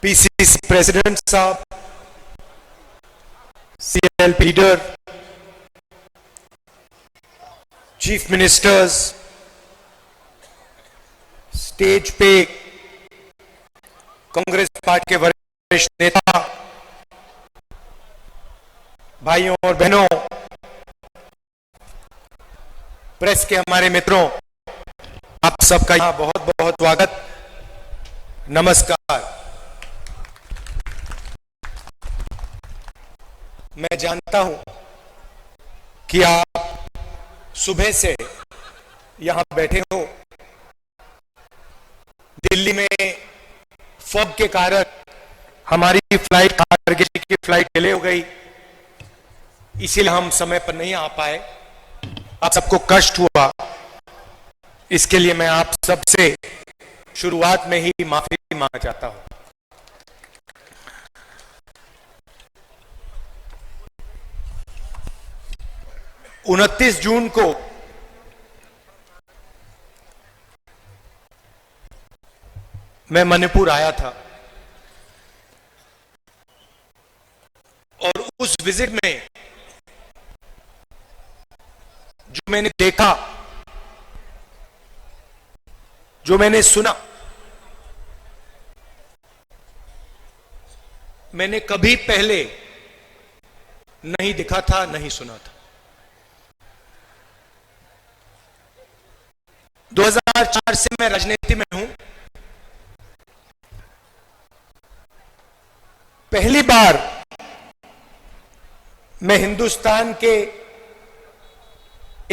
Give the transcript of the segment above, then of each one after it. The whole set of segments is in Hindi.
पीसीसी प्रेसिडेंट साहब, CL leader, chief ministers, stage पे कांग्रेस पार्टी के वरिष्ठ नेता, भाइयों और बहनों, प्रेस के हमारे मित्रों, आप सबका यहां बहुत बहुत स्वागत, नमस्कार। मैं जानता हूं कि आप सुबह से यहां बैठे हो। दिल्ली में फॉग के कारण हमारी फ्लाइट, कारगिल की फ्लाइट डिले हो गई, इसीलिए हम समय पर नहीं आ पाए। आप सबको कष्ट हुआ, इसके लिए मैं आप सबसे शुरुआत में ही माफी मांगना चाहता हूं। उनतीस जून को मैं मणिपुर आया था और उस विजिट में जो मैंने देखा, जो मैंने सुना, मैंने कभी पहले नहीं देखा था, नहीं सुना था। 2004 से मैं राजनीति में हूं। पहली बार मैं हिंदुस्तान के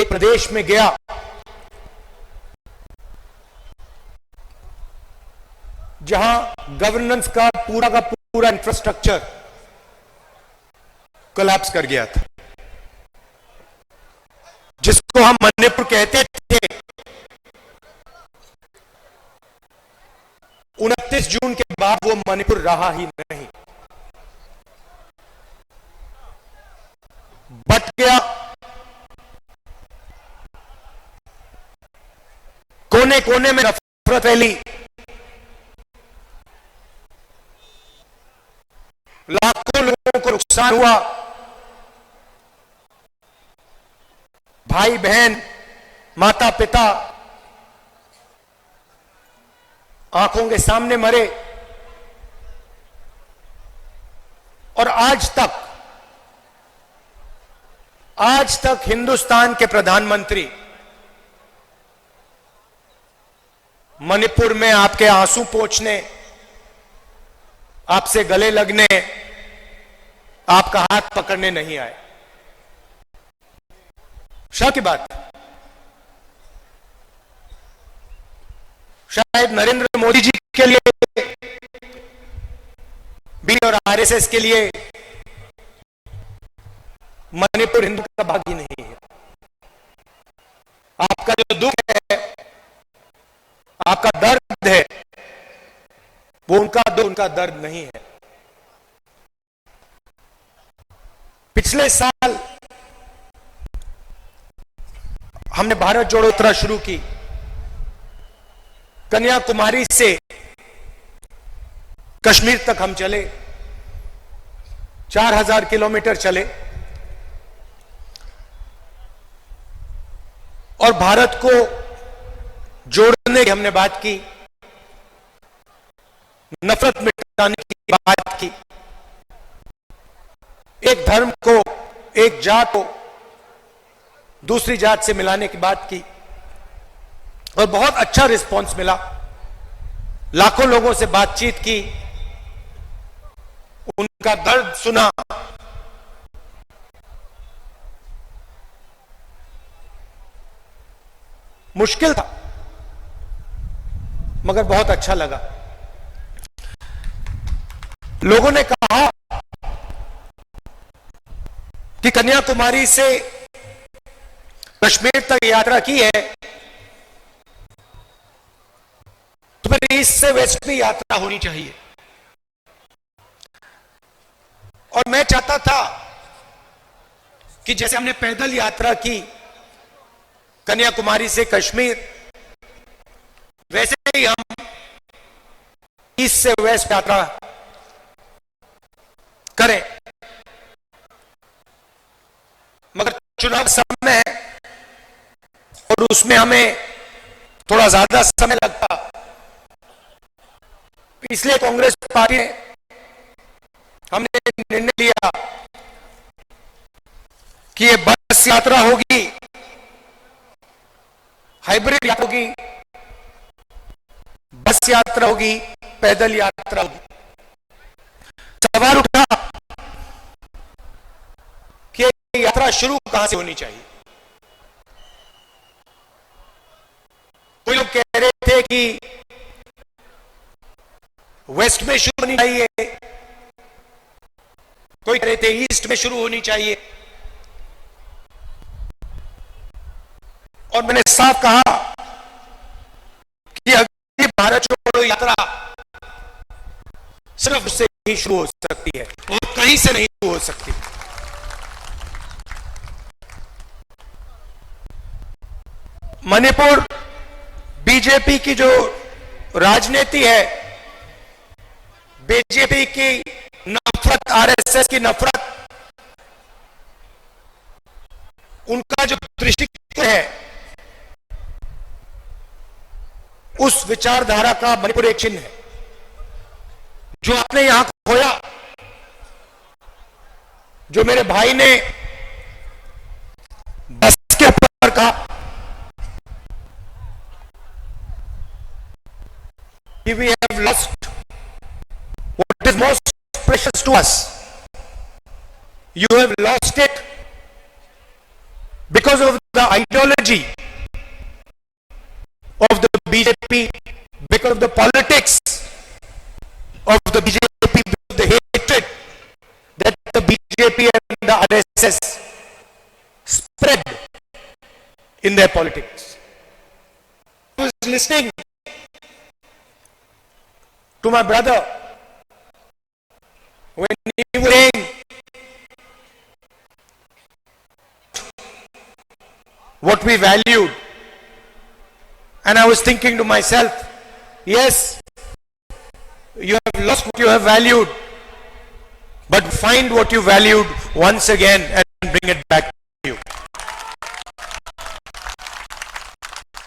एक प्रदेश में गया जहां गवर्नेंस का पूरा इंफ्रास्ट्रक्चर कोलैप्स कर गया था, जिसको हम मणिपुर कहते थे। 29 जून के बाद वो मणिपुर रहा ही नहीं, बट गया। कोने कोने में नफरत फैली, लाखों लोगों को नुकसान हुआ, भाई बहन, माता पिता आंखों के सामने मरे। और आज तक हिंदुस्तान के प्रधानमंत्री मणिपुर में आपके आंसू पोंछने, आपसे गले लगने, आपका हाथ पकड़ने नहीं आए। शर्म की बात, शायद नरेंद्र मोदी जी के लिए भी और आरएसएस के लिए मणिपुर हिंदू का भाग ही नहीं है। आपका जो दुख है, आपका दर्द है, वो उनका दर्द नहीं है। पिछले साल हमने भारत जोड़ो यात्रा शुरू की। कन्याकुमारी से कश्मीर तक हम चले, 4000 किलोमीटर चले और भारत को जोड़ने की हमने बात की, नफरत मिटाने की बात की, एक धर्म को, एक जात को दूसरी जात से मिलाने की बात की और बहुत अच्छा रिस्पांस मिला। लाखों लोगों से बातचीत की, उनका दर्द सुना। मुश्किल था मगर बहुत अच्छा लगा। लोगों ने कहा कि कन्याकुमारी से कश्मीर तक यात्रा की है तो फिर ईस्ट से वेस्ट भी यात्रा होनी चाहिए। और मैं चाहता था कि जैसे हमने पैदल यात्रा की कन्याकुमारी से कश्मीर, वैसे ही हम ईस्ट से वेस्ट यात्रा करें, मगर चुनाव समय है और उसमें हमें थोड़ा ज्यादा समय लगता, इसलिए कांग्रेस पार्टी ने हमने निर्णय लिया कि ये बस यात्रा होगी, हाइब्रिड यात्रा होगी, बस यात्रा होगी, पैदल यात्रा होगी। सवाल उठा कि यात्रा शुरू कहां से होनी चाहिए। कोई लोग कह रहे थे कि वेस्ट में शुरू होनी चाहिए, कोई कह रहे थे ईस्ट में शुरू होनी चाहिए, और मैंने साफ कहा कि अगली भारत छोड़ो यात्रा सिर्फ उससे ही शुरू हो सकती है और कहीं से नहीं शुरू हो सकती। मणिपुर बीजेपी की जो राजनीति है, बीजेपी की नफरत, आरएसएस की नफरत, उनका जो दृष्टिकोण है, उस विचारधारा का मणिपुर एक चिन्ह है। जो आपने यहां खोया, जो मेरे भाई ने बस के ऊपर कहा कि we have lost what is most precious to us. You have lost it because of the ideology of the BJP, because of the politics of the BJP, because of the hatred that the BJP and the RSS spread in their politics. I was listening to my brother when he was saying what we valued, and I was thinking to myself, yes, you have lost what you have valued, but find what you valued once again and bring it back to you.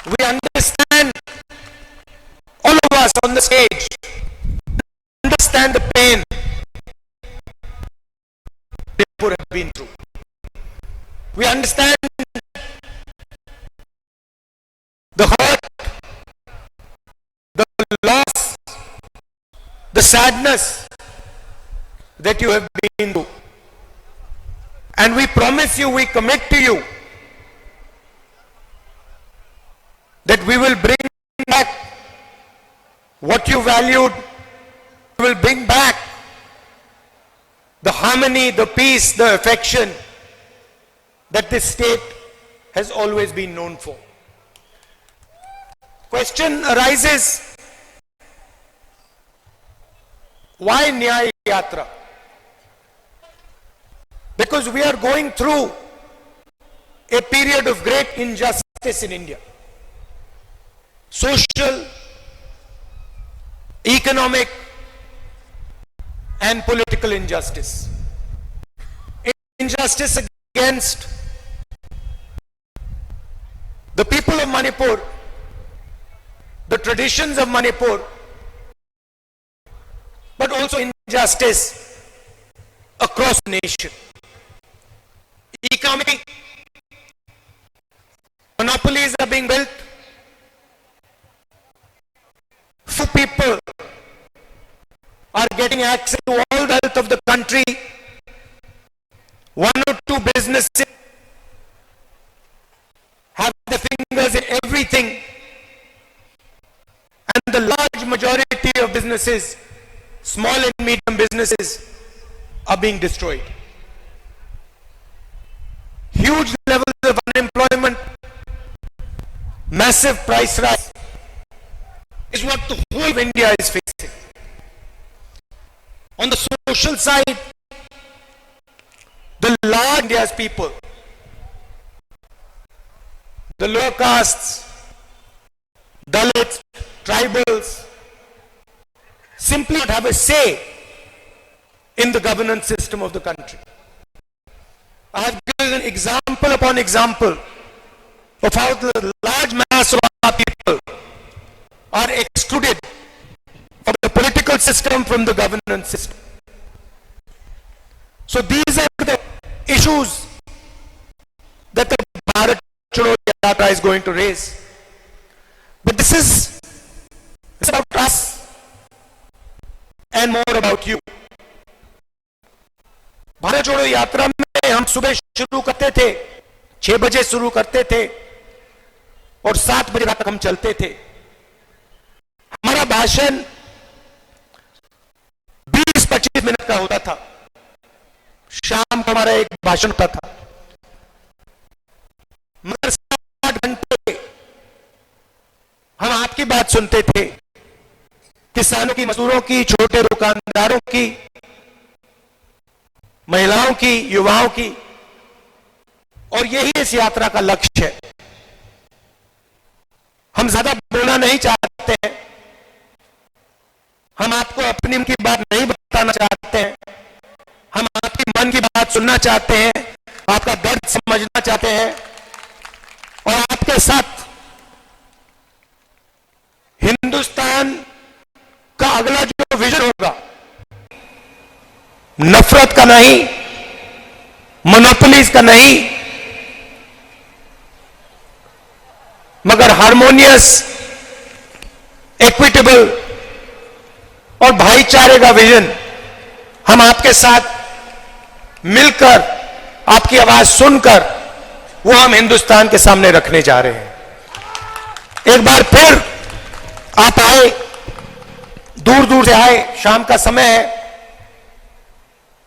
We understand, all of us on the stage understand the pain people have been through. We understand the hurt, the loss, the sadness that you have been through. And we promise you, we commit to you that we will bring back what you valued. We will bring back the harmony, the peace, the affection that this state has always been known for. Question arises, why Nyaya Yatra? Because we are going through a period of great injustice in India. Social, economic, and political injustice. Injustice against the people of Manipur, the traditions of Manipur, but also injustice across the nation. Economic monopolies are being built. Few people are getting access to all the wealth of the country. One or two businesses have their fingers in everything, and the large majority of businesses, small and medium businesses, are being destroyed. Huge levels of unemployment, massive price rise is what the whole of India is facing. On the social side, the large India's people, the lower castes, Dalits, tribals, simply don't have a say in the governance system of the country. I have given example upon example of how the large mass of our people are excluded from the political system, from the governance system. So these are the issues that the Bharat Chodo Yatra is going to raise. But this is about us and more about you. Bharat जोड़ो यात्रा में हम सुबह शुरू करते थे, 6 बजे शुरू करते थे और 7 बजे तक हम चलते थे. हमारा भाषण 20-25 मिनट का होता था. शाम को हमारा एक भाषण होता था. मगर 7 घंटे हम आपकी बात सुनते थे, किसानों की, मजदूरों की, छोटे दुकानदारों की, महिलाओं की, युवाओं की. और यही इस यात्रा का लक्ष्य है. हम ज्यादा बोलना नहीं चाहते हैं, हम आपको अपनी मन की बात नहीं बताना चाहते हैं, हम आपकी मन की बात सुनना चाहते हैं, आपका दर्द समझना चाहते हैं और आपके साथ हिंदुस्तान का अगला जो विजन होगा, नफरत का नहीं, मोनोपोलीज का नहीं, मगर हार्मोनियस, इक्विटेबल और भाईचारे का विजन हम आपके साथ मिलकर, आपकी आवाज सुनकर, वो हम हिंदुस्तान के सामने रखने जा रहे हैं. एक बार फिर आप आए, दूर दूर से आए, शाम का समय है,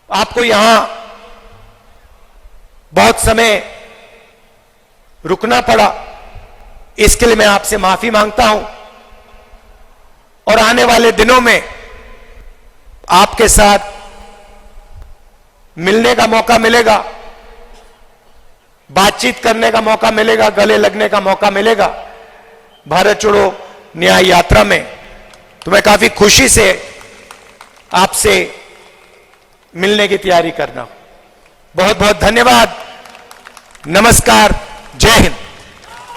आपको यहां बहुत समय रुकना पड़ा. इसके लिए मैं आपसे माफी मांगता हूं और आने वाले दिनों में आपके साथ मिलने का मौका मिलेगा, बातचीत करने का मौका मिलेगा, गले लगने का मौका मिलेगा भारत जोड़ो न्याय यात्रा में. तो मैं काफी खुशी से आपसे मिलने की तैयारी करना. बहुत बहुत धन्यवाद. नमस्कार. जय हिंद.